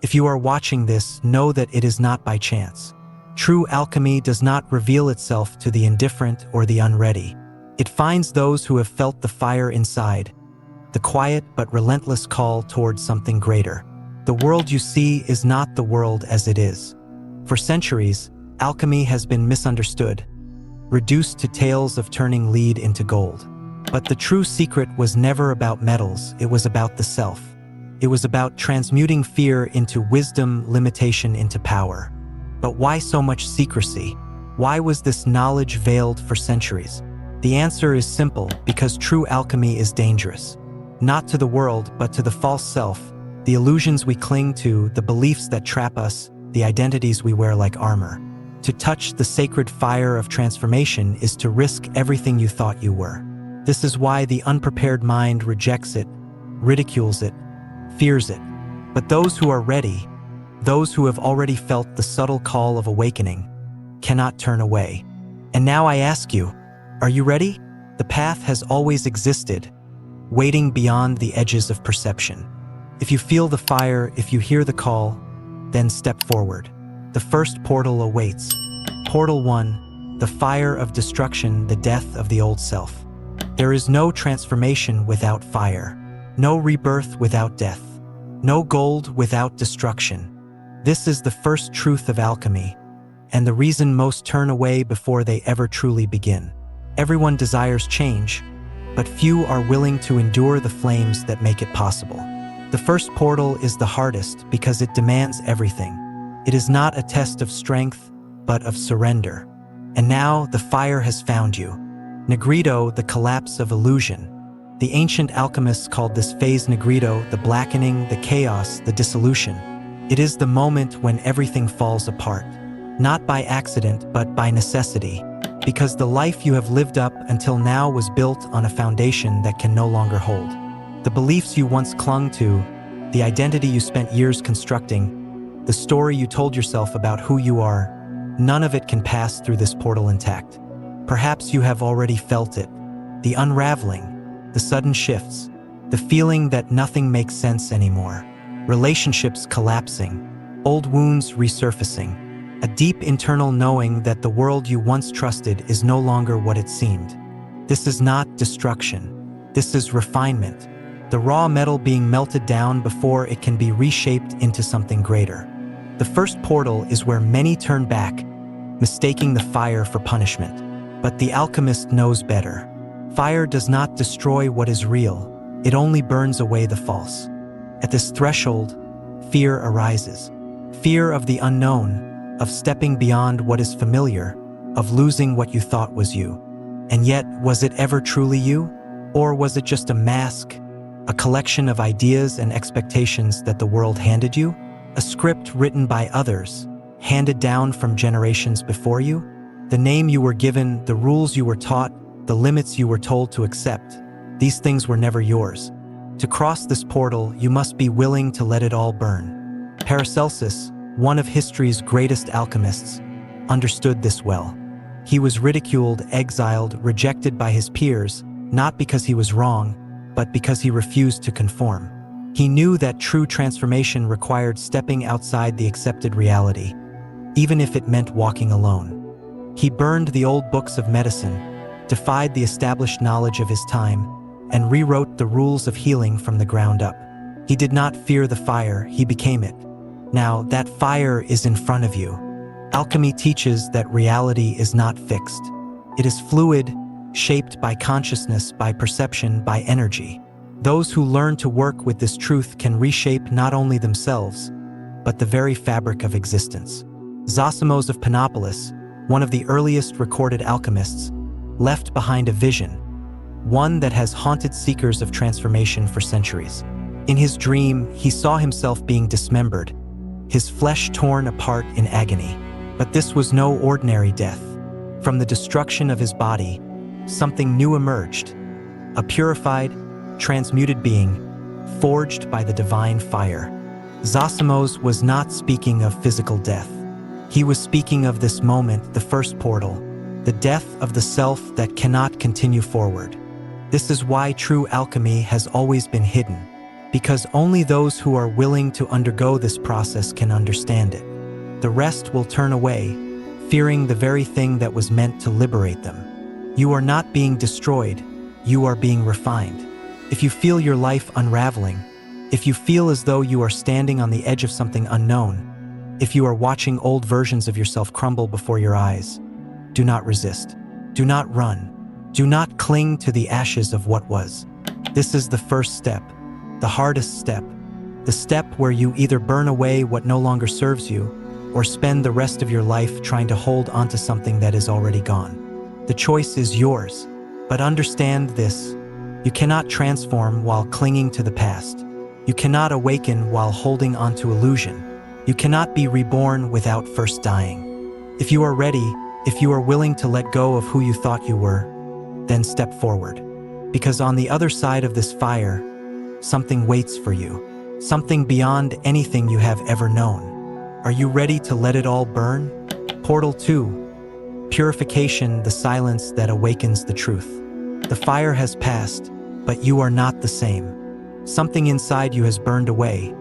If you are watching this, know that it is not by chance. True alchemy does not reveal itself to the indifferent or the unready. It finds those who have felt the fire inside, the quiet but relentless call towards something greater. The world you see is not the world as it is. For centuries, alchemy has been misunderstood, reduced to tales of turning lead into gold. But the true secret was never about metals, it was about the self. It was about transmuting fear into wisdom, limitation into power. But why so much secrecy? Why was this knowledge veiled for centuries? The answer is simple: because true alchemy is dangerous. Not to the world, but to the false self, the illusions we cling to, the beliefs that trap us, the identities we wear like armor. To touch the sacred fire of transformation is to risk everything you thought you were. This is why the unprepared mind rejects it, ridicules it, fears it. But those who are ready, those who have already felt the subtle call of awakening, cannot turn away. And now I ask you, are you ready? The path has always existed, waiting beyond the edges of perception. If you feel the fire, if you hear the call, then step forward. The first portal awaits. Portal 1, the fire of destruction, the death of the old self. There is no transformation without fire, no rebirth without death, no gold without destruction. This is the first truth of alchemy, and the reason most turn away before they ever truly begin. Everyone desires change, but few are willing to endure the flames that make it possible. The first portal is the hardest because it demands everything. It is not a test of strength, but of surrender. And now the fire has found you. Negrito, the collapse of illusion. The ancient alchemists called this phase Negrito, the blackening, the chaos, the dissolution. It is the moment when everything falls apart, not by accident, but by necessity, because the life you have lived up until now was built on a foundation that can no longer hold. The beliefs you once clung to, the identity you spent years constructing, the story you told yourself about who you are, none of it can pass through this portal intact. Perhaps you have already felt it, the unraveling, the sudden shifts, the feeling that nothing makes sense anymore, relationships collapsing, old wounds resurfacing, a deep internal knowing that the world you once trusted is no longer what it seemed. This is not destruction. This is refinement. The raw metal being melted down before it can be reshaped into something greater. The first portal is where many turn back, mistaking the fire for punishment. But the alchemist knows better. Fire does not destroy what is real, it only burns away the false. At this threshold, fear arises. Fear of the unknown, of stepping beyond what is familiar, of losing what you thought was you. And yet, was it ever truly you? Or was it just a mask, a collection of ideas and expectations that the world handed you? A script written by others, handed down from generations before you? The name you were given, the rules you were taught, the limits you were told to accept, these things were never yours. To cross this portal, you must be willing to let it all burn. Paracelsus, one of history's greatest alchemists, understood this well. He was ridiculed, exiled, rejected by his peers, not because he was wrong, but because he refused to conform. He knew that true transformation required stepping outside the accepted reality, even if it meant walking alone. He burned the old books of medicine, defied the established knowledge of his time, and rewrote the rules of healing from the ground up. He did not fear the fire, he became it. Now, that fire is in front of you. Alchemy teaches that reality is not fixed. It is fluid, shaped by consciousness, by perception, by energy. Those who learn to work with this truth can reshape not only themselves, but the very fabric of existence. Zosimos of Panopolis, one of the earliest recorded alchemists, left behind a vision, one that has haunted seekers of transformation for centuries. In his dream, he saw himself being dismembered, his flesh torn apart in agony. But this was no ordinary death. From the destruction of his body, something new emerged, a purified, transmuted being, forged by the divine fire. Zosimos was not speaking of physical death. He was speaking of this moment, the first portal, the death of the self that cannot continue forward. This is why true alchemy has always been hidden. because only those who are willing to undergo this process can understand it. The rest will turn away, fearing the very thing that was meant to liberate them. You are not being destroyed, you are being refined. If you feel your life unraveling, if you feel as though you are standing on the edge of something unknown, if you are watching old versions of yourself crumble before your eyes, do not resist. Do not run. Do not cling to the ashes of what was. This is the first step, the hardest step, the step where you either burn away what no longer serves you or spend the rest of your life trying to hold onto something that is already gone. The choice is yours, but understand this: you cannot transform while clinging to the past. You cannot awaken while holding onto illusion. You cannot be reborn without first dying. If you are ready, if you are willing to let go of who you thought you were, then step forward. Because on the other side of this fire, something waits for you. Something beyond anything you have ever known. Are you ready to let it all burn? Portal 2. Purification, the silence that awakens the truth. The fire has passed, but you are not the same. Something inside you has burned away.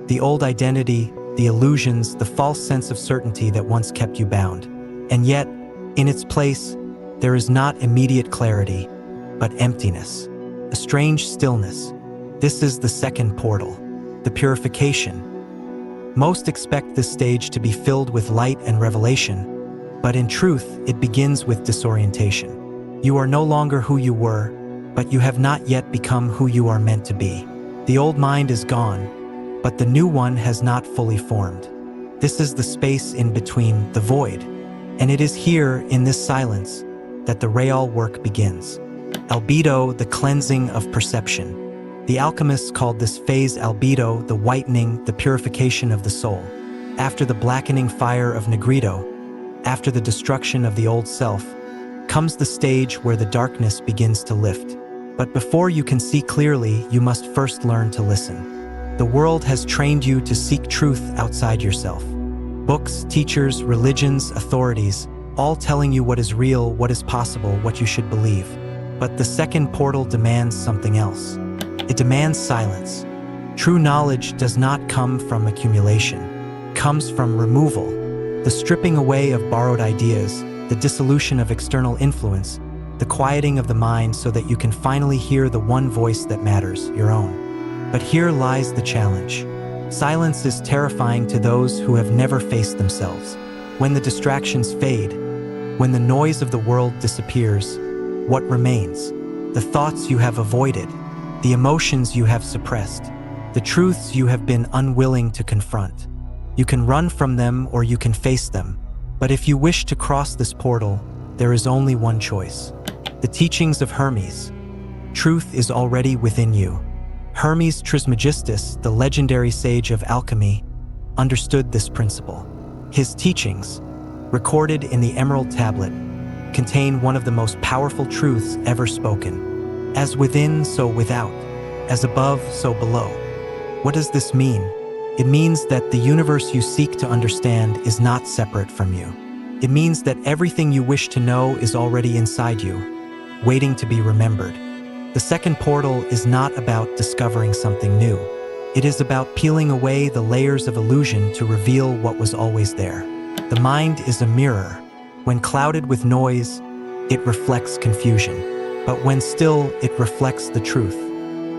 The old identity, the illusions, the false sense of certainty that once kept you bound. And yet, in its place, there is not immediate clarity, but emptiness. A strange stillness. This is the second portal, the purification. Most expect this stage to be filled with light and revelation, but in truth, it begins with disorientation. You are no longer who you were, but you have not yet become who you are meant to be. The old mind is gone, but the new one has not fully formed. This is the space in between, the void, and it is here, in this silence, that the real work begins. Albedo, the cleansing of perception. The alchemists called this phase albedo, the whitening, the purification of the soul. After the blackening fire of Negrito, after the destruction of the old self, comes the stage where the darkness begins to lift. But before you can see clearly, you must first learn to listen. The world has trained you to seek truth outside yourself. Books, teachers, religions, authorities, all telling you what is real, what is possible, what you should believe. But the second portal demands something else. It demands silence. True knowledge does not come from accumulation. It comes from removal. The stripping away of borrowed ideas, the dissolution of external influence, the quieting of the mind so that you can finally hear the one voice that matters, your own. But here lies the challenge. Silence is terrifying to those who have never faced themselves. When the distractions fade, when the noise of the world disappears, what remains? The thoughts you have avoided, the emotions you have suppressed, the truths you have been unwilling to confront. You can run from them or you can face them. But if you wish to cross this portal, there is only one choice. The teachings of Hermes. Truth is already within you. Hermes Trismegistus, the legendary sage of alchemy, understood this principle. His teachings, recorded in the Emerald Tablet, contain one of the most powerful truths ever spoken. As within, so without. As above, so below. What does this mean? It means that the universe you seek to understand is not separate from you. It means that everything you wish to know is already inside you, waiting to be remembered. The second portal is not about discovering something new. It is about peeling away the layers of illusion to reveal what was always there. The mind is a mirror. When clouded with noise, it reflects confusion. But when still, it reflects the truth.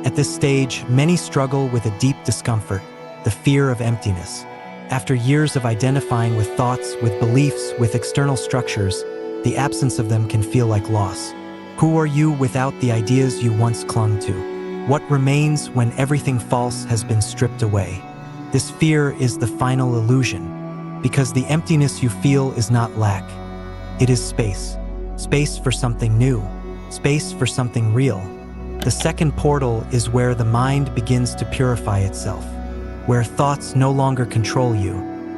At this stage, many struggle with a deep discomfort, the fear of emptiness. After years of identifying with thoughts, with beliefs, with external structures, the absence of them can feel like loss. Who are you without the ideas you once clung to? What remains when everything false has been stripped away? This fear is the final illusion, because the emptiness you feel is not lack. It is space. Space for something new. Space for something real. The second portal is where the mind begins to purify itself, where thoughts no longer control you,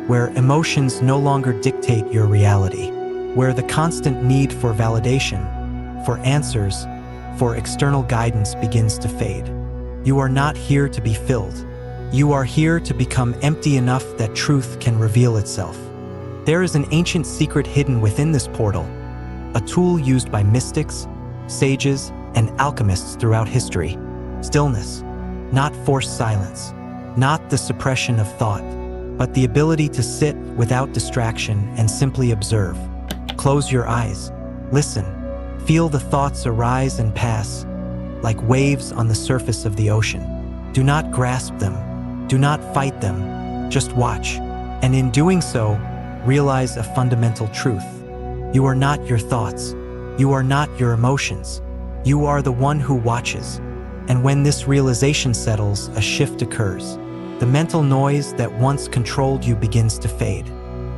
where emotions no longer dictate your reality, where the constant need for validation, for answers, for external guidance begins to fade. You are not here to be filled. You are here to become empty enough that truth can reveal itself. There is an ancient secret hidden within this portal, a tool used by mystics, sages, and alchemists throughout history. Stillness. not forced silence, not the suppression of thought, but the ability to sit without distraction and simply observe. Close your eyes, listen, feel the thoughts arise and pass, like waves on the surface of the ocean. Do not grasp them, do not fight them, just watch. And in doing so, realize a fundamental truth. You are not your thoughts. You are not your emotions. You are the one who watches. And when this realization settles, a shift occurs. The mental noise that once controlled you begins to fade.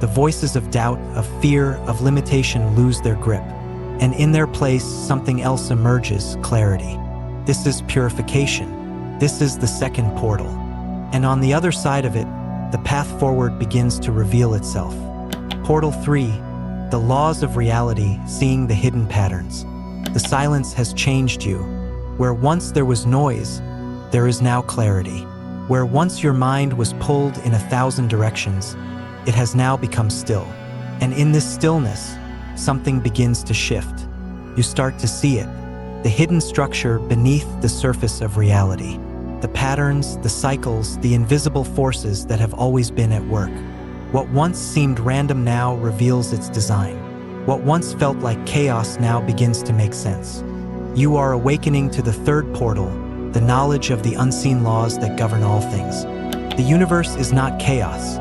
The voices of doubt, of fear, of limitation lose their grip. And in their place, something else emerges, clarity. This is purification. This is the second portal. And on the other side of it, the path forward begins to reveal itself. Portal 3, the laws of reality, seeing the hidden patterns. The silence has changed you. Where once there was noise, there is now clarity. Where once your mind was pulled in 1,000 directions, it has now become still. And in this stillness, something begins to shift. You start to see it, the hidden structure beneath the surface of reality. The patterns, the cycles, the invisible forces that have always been at work. What once seemed random now reveals its design. What once felt like chaos now begins to make sense. You are awakening to the third portal, the knowledge of the unseen laws that govern all things. The universe is not chaos,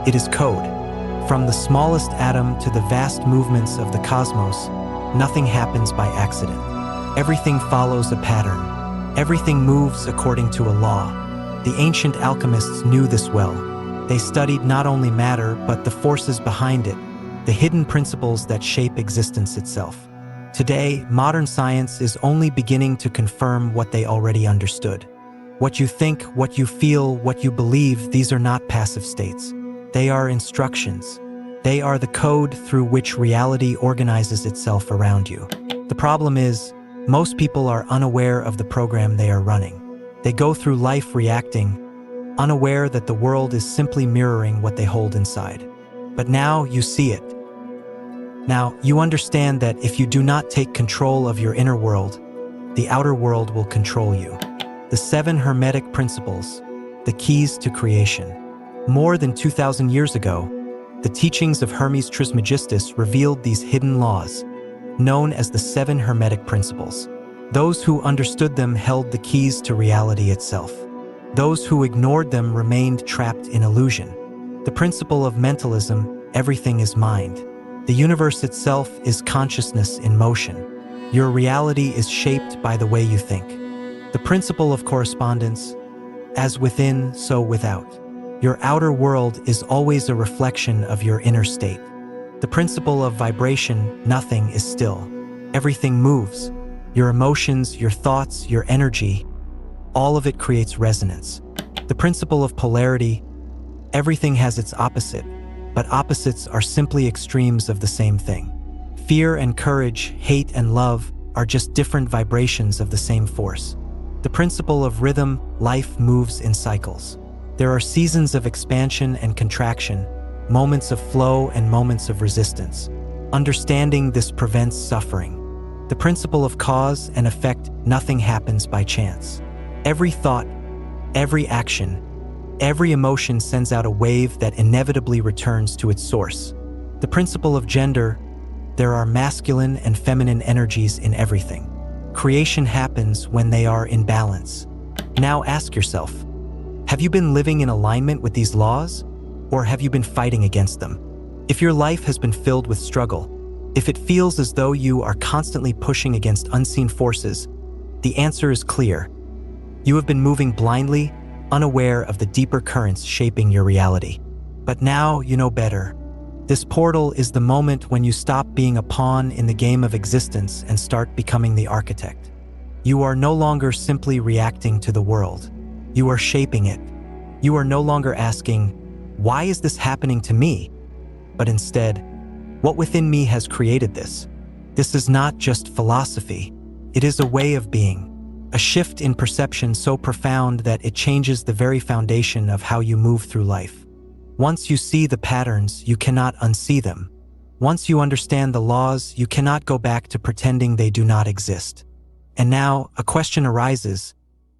it is code. From the smallest atom to the vast movements of the cosmos, nothing happens by accident. Everything follows a pattern. Everything moves according to a law. The ancient alchemists knew this well. They studied not only matter, but the forces behind it, the hidden principles that shape existence itself. Today, modern science is only beginning to confirm what they already understood. What you think, what you feel, what you believe, these are not passive states. They are instructions. They are the code through which reality organizes itself around you. The problem is, most people are unaware of the program they are running. They go through life reacting, unaware that the world is simply mirroring what they hold inside. But now you see it. Now you understand that if you do not take control of your inner world, the outer world will control you. The 7 Hermetic principles, the keys to creation. More than 2,000 years ago, the teachings of Hermes Trismegistus revealed these hidden laws, known as the 7 Hermetic principles. Those who understood them held the keys to reality itself. Those who ignored them remained trapped in illusion. The principle of mentalism, everything is mind. The universe itself is consciousness in motion. Your reality is shaped by the way you think. The principle of correspondence, as within, so without. Your outer world is always a reflection of your inner state. The principle of vibration, nothing is still. Everything moves. Your emotions, your thoughts, your energy, all of it creates resonance. The principle of polarity, everything has its opposite, but opposites are simply extremes of the same thing. Fear and courage, hate and love are just different vibrations of the same force. The principle of rhythm, life moves in cycles. There are seasons of expansion and contraction, moments of flow and moments of resistance. Understanding this prevents suffering. The principle of cause and effect, nothing happens by chance. Every thought, every action, every emotion sends out a wave that inevitably returns to its source. The principle of gender, there are masculine and feminine energies in everything. Creation happens when they are in balance. Now ask yourself, have you been living in alignment with these laws, or have you been fighting against them? If your life has been filled with struggle, if it feels as though you are constantly pushing against unseen forces, the answer is clear. You have been moving blindly, unaware of the deeper currents shaping your reality. But now you know better. This portal is the moment when you stop being a pawn in the game of existence and start becoming the architect. You are no longer simply reacting to the world. You are shaping it. You are no longer asking, why is this happening to me? But instead, what within me has created this? This is not just philosophy. It is a way of being. A shift in perception so profound that it changes the very foundation of how you move through life. Once you see the patterns, you cannot unsee them. Once you understand the laws, you cannot go back to pretending they do not exist. And now, a question arises.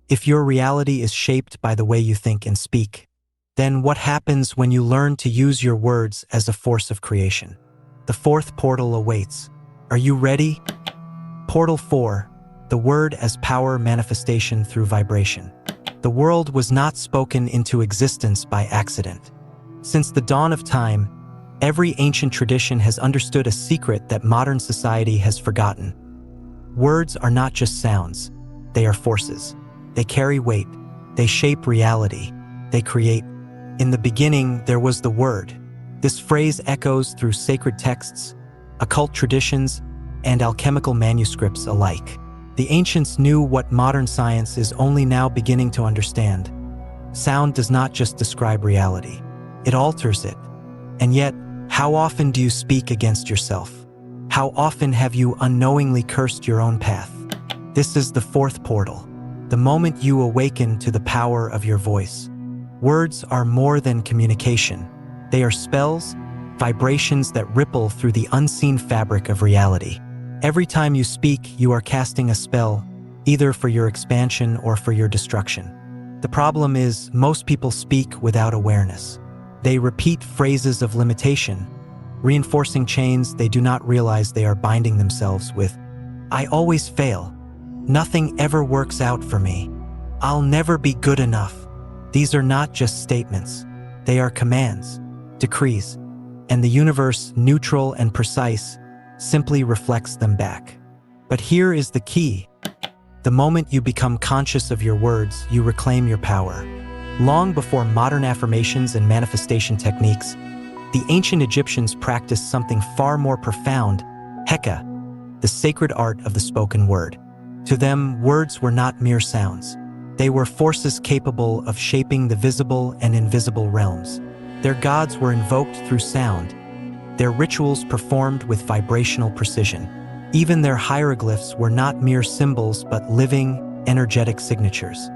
If your reality is shaped by the way you think and speak, then what happens when you learn to use your words as a force of creation? The fourth portal awaits. Are you ready? Portal 4, the word as power manifestation through vibration. The world was not spoken into existence by accident. Since the dawn of time, every ancient tradition has understood a secret that modern society has forgotten. Words are not just sounds, they are forces. They carry weight, they shape reality, they create. In the beginning, there was the word. This phrase echoes through sacred texts, occult traditions, and alchemical manuscripts alike. The ancients knew what modern science is only now beginning to understand. Sound does not just describe reality, it alters it. And yet, how often do you speak against yourself? How often have you unknowingly cursed your own path? This is the fourth portal, the moment you awaken to the power of your voice. Words are more than communication. They are spells, vibrations that ripple through the unseen fabric of reality. Every time you speak, you are casting a spell, either for your expansion or for your destruction. The problem is, most people speak without awareness. They repeat phrases of limitation, reinforcing chains they do not realize they are binding themselves with. I always fail. Nothing ever works out for me. I'll never be good enough. These are not just statements. They are commands, decrees, and the universe, neutral and precise, simply reflects them back. But here is the key. The moment you become conscious of your words, you reclaim your power. Long before modern affirmations and manifestation techniques, the ancient Egyptians practiced something far more profound, Heka, the sacred art of the spoken word. To them, words were not mere sounds. They were forces capable of shaping the visible and invisible realms. Their gods were invoked through sound, their rituals performed with vibrational precision. Even their hieroglyphs were not mere symbols but living, energetic signatures.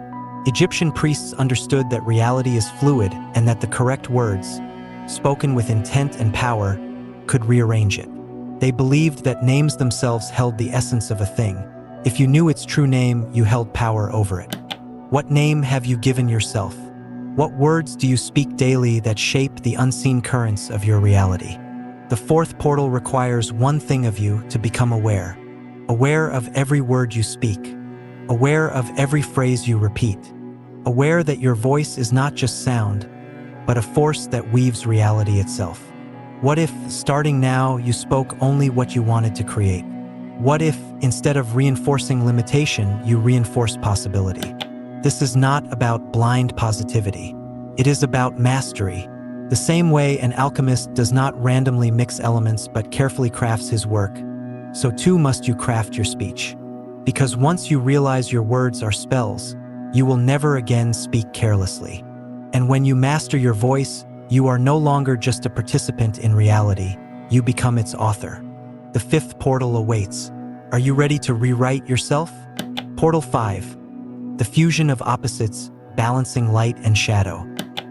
Egyptian priests understood that reality is fluid and that the correct words, spoken with intent and power, could rearrange it. They believed that names themselves held the essence of a thing. If you knew its true name, you held power over it. What name have you given yourself? What words do you speak daily that shape the unseen currents of your reality? The fourth portal requires one thing of you: to become aware. Aware of every word you speak. Aware of every phrase you repeat. Aware that your voice is not just sound, but a force that weaves reality itself. What if, starting now, you spoke only what you wanted to create? What if, instead of reinforcing limitation, you reinforced possibility? This is not about blind positivity. It is about mastery. The same way an alchemist does not randomly mix elements but carefully crafts his work, so too must you craft your speech. Because once you realize your words are spells, you will never again speak carelessly. And when you master your voice, you are no longer just a participant in reality, you become its author. The fifth portal awaits. Are you ready to rewrite yourself? Portal 5. The fusion of opposites, balancing light and shadow.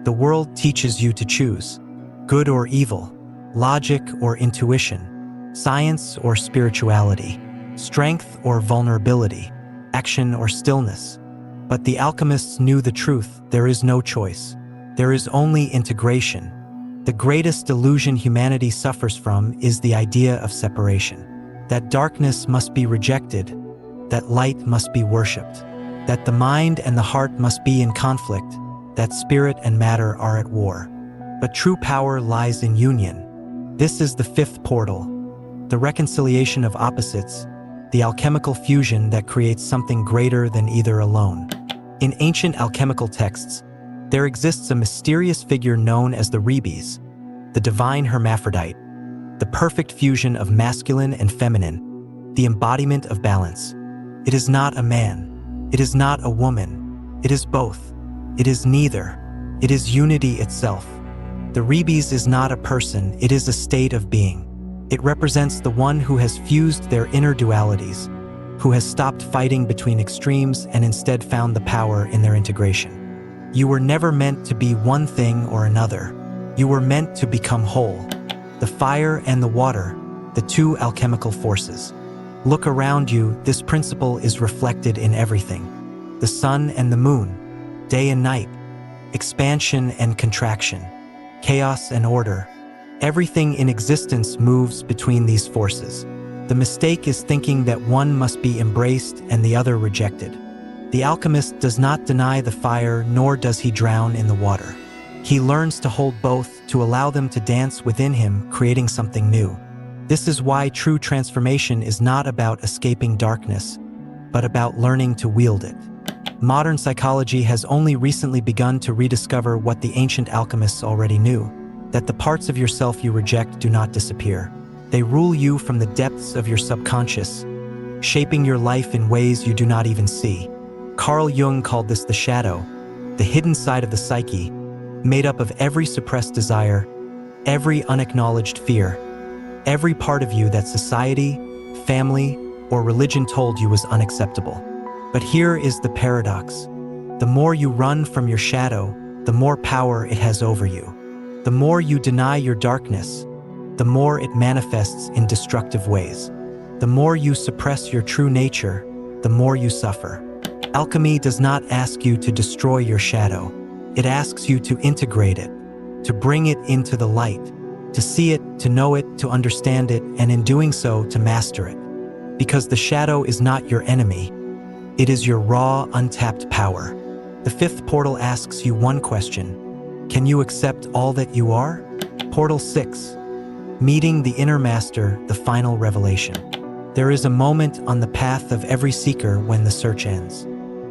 The world teaches you to choose. Good or evil, logic or intuition, science or spirituality, strength or vulnerability, action or stillness. But the alchemists knew the truth: there is no choice. There is only integration. The greatest illusion humanity suffers from is the idea of separation. That darkness must be rejected, that light must be worshipped, that the mind and the heart must be in conflict, that spirit and matter are at war. But true power lies in union. This is the fifth portal, the reconciliation of opposites, the alchemical fusion that creates something greater than either alone. In ancient alchemical texts, there exists a mysterious figure known as the Rebes, the divine hermaphrodite, the perfect fusion of masculine and feminine, the embodiment of balance. It is not a man. It is not a woman. It is both. It is neither. It is unity itself. The Rebes is not a person, it is a state of being. It represents the one who has fused their inner dualities, who has stopped fighting between extremes and instead found the power in their integration. You were never meant to be one thing or another. You were meant to become whole. The fire and the water, the two alchemical forces. Look around you, this principle is reflected in everything. the sun and the moon, day and night, expansion and contraction, chaos and order. Everything in existence moves between these forces. The mistake is thinking that one must be embraced and the other rejected. The alchemist does not deny the fire, nor does he drown in the water. He learns to hold both, to allow them to dance within him, creating something new. This is why true transformation is not about escaping darkness, but about learning to wield it. Modern psychology has only recently begun to rediscover what the ancient alchemists already knew, that the parts of yourself you reject do not disappear. They rule you from the depths of your subconscious, shaping your life in ways you do not even see. Carl Jung called this the shadow, the hidden side of the psyche, made up of every suppressed desire, every unacknowledged fear, every part of you that society, family, or religion told you was unacceptable. But here is the paradox. The more you run from your shadow, the more power it has over you. The more you deny your darkness, the more it manifests in destructive ways. The more you suppress your true nature, the more you suffer. Alchemy does not ask you to destroy your shadow. It asks you to integrate it, to bring it into the light, to see it, to know it, to understand it, and in doing so, to master it. Because the shadow is not your enemy. It is your raw, untapped power. The fifth portal asks you one question. Can you accept all that you are? Portal 6. Meeting the inner master, the final revelation. There is a moment on the path of every seeker when the search ends.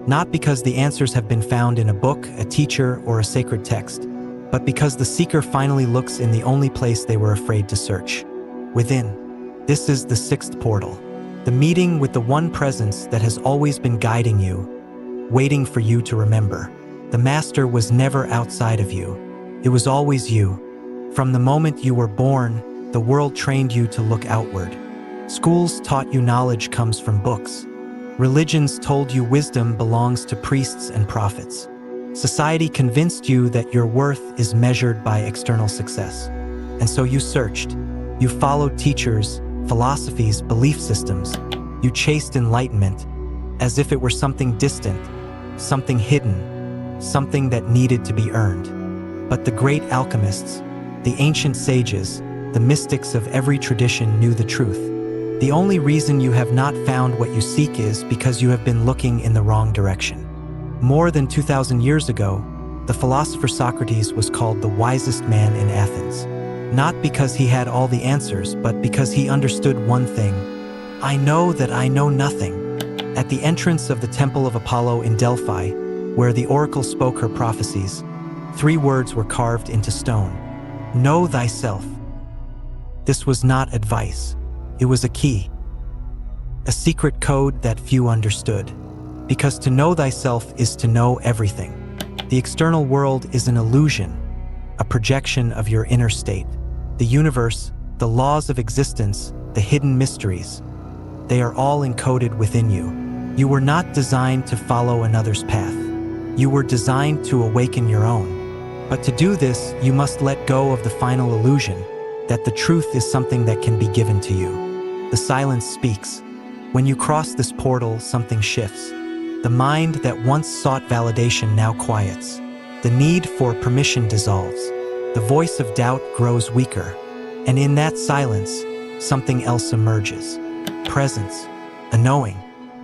Not because the answers have been found in a book, a teacher, or a sacred text, but because the seeker finally looks in the only place they were afraid to search, within. This is the sixth portal, the meeting with the one presence that has always been guiding you, waiting for you to remember. The master was never outside of you. It was always you. From the moment you were born, the world trained you to look outward. Schools taught you knowledge comes from books. Religions told you wisdom belongs to priests and prophets. Society convinced you that your worth is measured by external success. And so you searched. You followed teachers, philosophies, belief systems. You chased enlightenment as if it were something distant, something hidden, something that needed to be earned. But the great alchemists, the ancient sages, the mystics of every tradition knew the truth. The only reason you have not found what you seek is because you have been looking in the wrong direction. More than 2,000 years ago, the philosopher Socrates was called the wisest man in Athens. Not because he had all the answers, but because he understood one thing. I know that I know nothing. At the entrance of the Temple of Apollo in Delphi, where the oracle spoke her prophecies, 3 words were carved into stone. Know thyself. This was not advice. It was a key, a secret code that few understood. Because to know thyself is to know everything. The external world is an illusion, a projection of your inner state. The universe, the laws of existence, the hidden mysteries, they are all encoded within you. You were not designed to follow another's path. You were designed to awaken your own. But to do this, you must let go of the final illusion that the truth is something that can be given to you. The silence speaks. When you cross this portal, something shifts. The mind that once sought validation now quiets. The need for permission dissolves. The voice of doubt grows weaker. And in that silence, something else emerges. Presence, a knowing,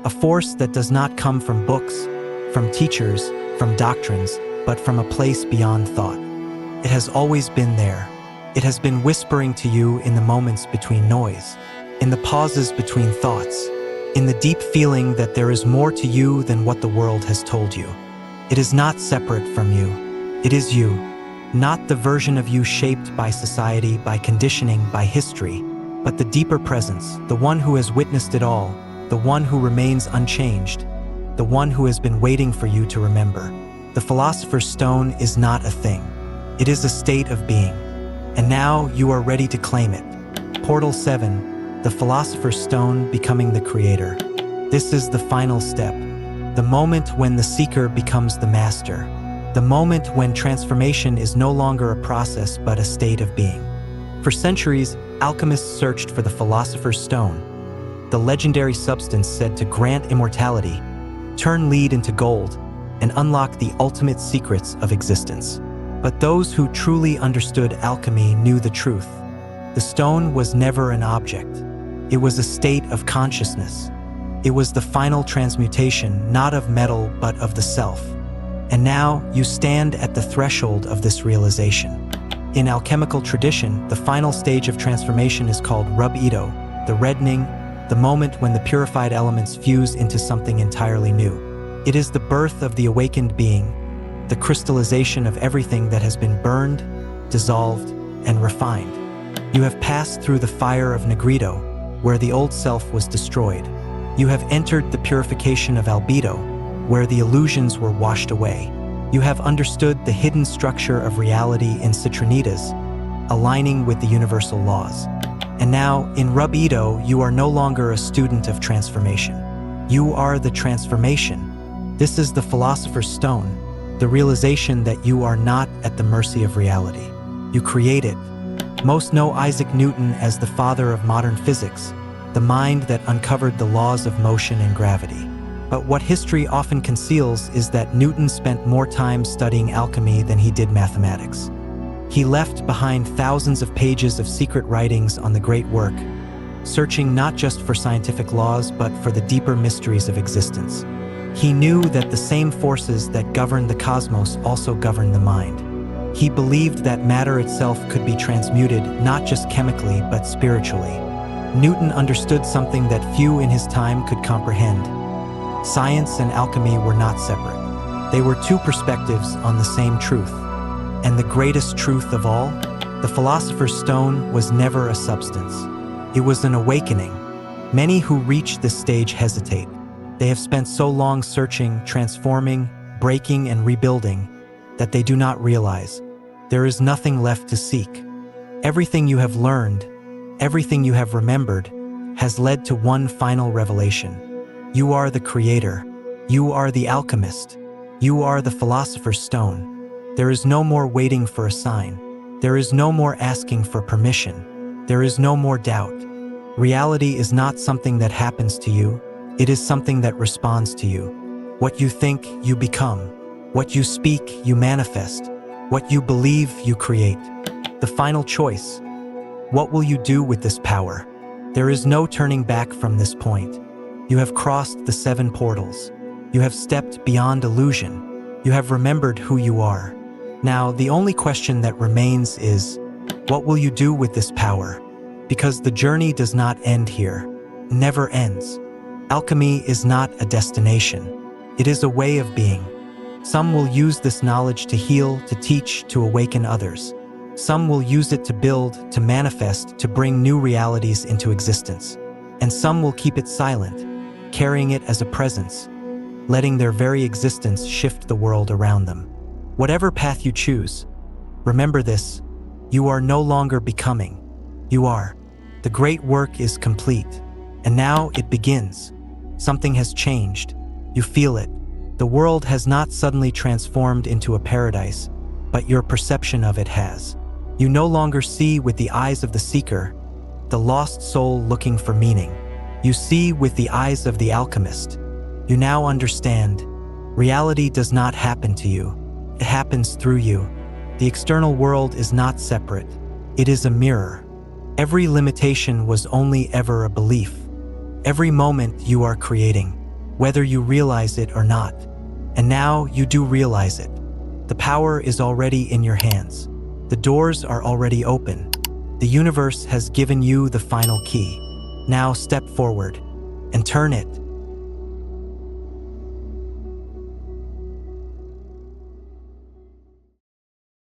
a force that does not come from books, from teachers, from doctrines, but from a place beyond thought. It has always been there. It has been whispering to you in the moments between noise, in the pauses between thoughts, in the deep feeling that there is more to you than what the world has told you. It is not separate from you. It is you, not the version of you shaped by society, by conditioning, by history, but the deeper presence, the one who has witnessed it all, the one who remains unchanged, the one who has been waiting for you to remember. The philosopher's stone is not a thing. It is a state of being. And now you are ready to claim it. Portal 7, the philosopher's stone becoming the creator. This is the final step. The moment when the seeker becomes the master. The moment when transformation is no longer a process but a state of being. For centuries, alchemists searched for the philosopher's stone, the legendary substance said to grant immortality, turn lead into gold, and unlock the ultimate secrets of existence. But those who truly understood alchemy knew the truth. The stone was never an object. It was a state of consciousness. It was the final transmutation, not of metal, but of the self. And now you stand at the threshold of this realization. In alchemical tradition, the final stage of transformation is called rub-ito, the reddening, the moment when the purified elements fuse into something entirely new. It is the birth of the awakened being, the crystallization of everything that has been burned, dissolved, and refined. You have passed through the fire of Negrito, where the old self was destroyed. You have entered the purification of Albedo, where the illusions were washed away. You have understood the hidden structure of reality in Citronitas, aligning with the universal laws. And now, in Rub-Ito, you are no longer a student of transformation. You are the transformation. This is the Philosopher's Stone, the realization that you are not at the mercy of reality. You create it. Most know Isaac Newton as the father of modern physics, the mind that uncovered the laws of motion and gravity. But what history often conceals is that Newton spent more time studying alchemy than he did mathematics. He left behind thousands of pages of secret writings on the great work, searching not just for scientific laws but for the deeper mysteries of existence. He knew that the same forces that govern the cosmos also govern the mind. He believed that matter itself could be transmuted not just chemically but spiritually. Newton understood something that few in his time could comprehend. Science and alchemy were not separate. They were two perspectives on the same truth. And the greatest truth of all, the Philosopher's Stone was never a substance. It was an awakening. Many who reach this stage hesitate. They have spent so long searching, transforming, breaking, and rebuilding that they do not realize there is nothing left to seek. Everything you have learned, everything you have remembered, has led to one final revelation. You are the creator. You are the alchemist. You are the Philosopher's Stone. There is no more waiting for a sign. There is no more asking for permission. There is no more doubt. Reality is not something that happens to you. It is something that responds to you. What you think, you become. What you speak, you manifest. What you believe, you create. The final choice. What will you do with this power? There is no turning back from this point. You have crossed the 7 portals. You have stepped beyond illusion. You have remembered who you are. Now, the only question that remains is, what will you do with this power? Because the journey does not end here. It never ends. Alchemy is not a destination. It is a way of being. Some will use this knowledge to heal, to teach, to awaken others. Some will use it to build, to manifest, to bring new realities into existence. And some will keep it silent, carrying it as a presence, letting their very existence shift the world around them. Whatever path you choose, remember this: you are no longer becoming. You are. The great work is complete. And now it begins. Something has changed. You feel it. The world has not suddenly transformed into a paradise, but your perception of it has. You no longer see with the eyes of the seeker, the lost soul looking for meaning. You see with the eyes of the alchemist. You now understand. Reality does not happen to you. It happens through you. The external world is not separate. It is a mirror. Every limitation was only ever a belief. Every moment you are creating, whether you realize it or not. And now you do realize it. The power is already in your hands. The doors are already open. The universe has given you the final key. Now step forward and turn it.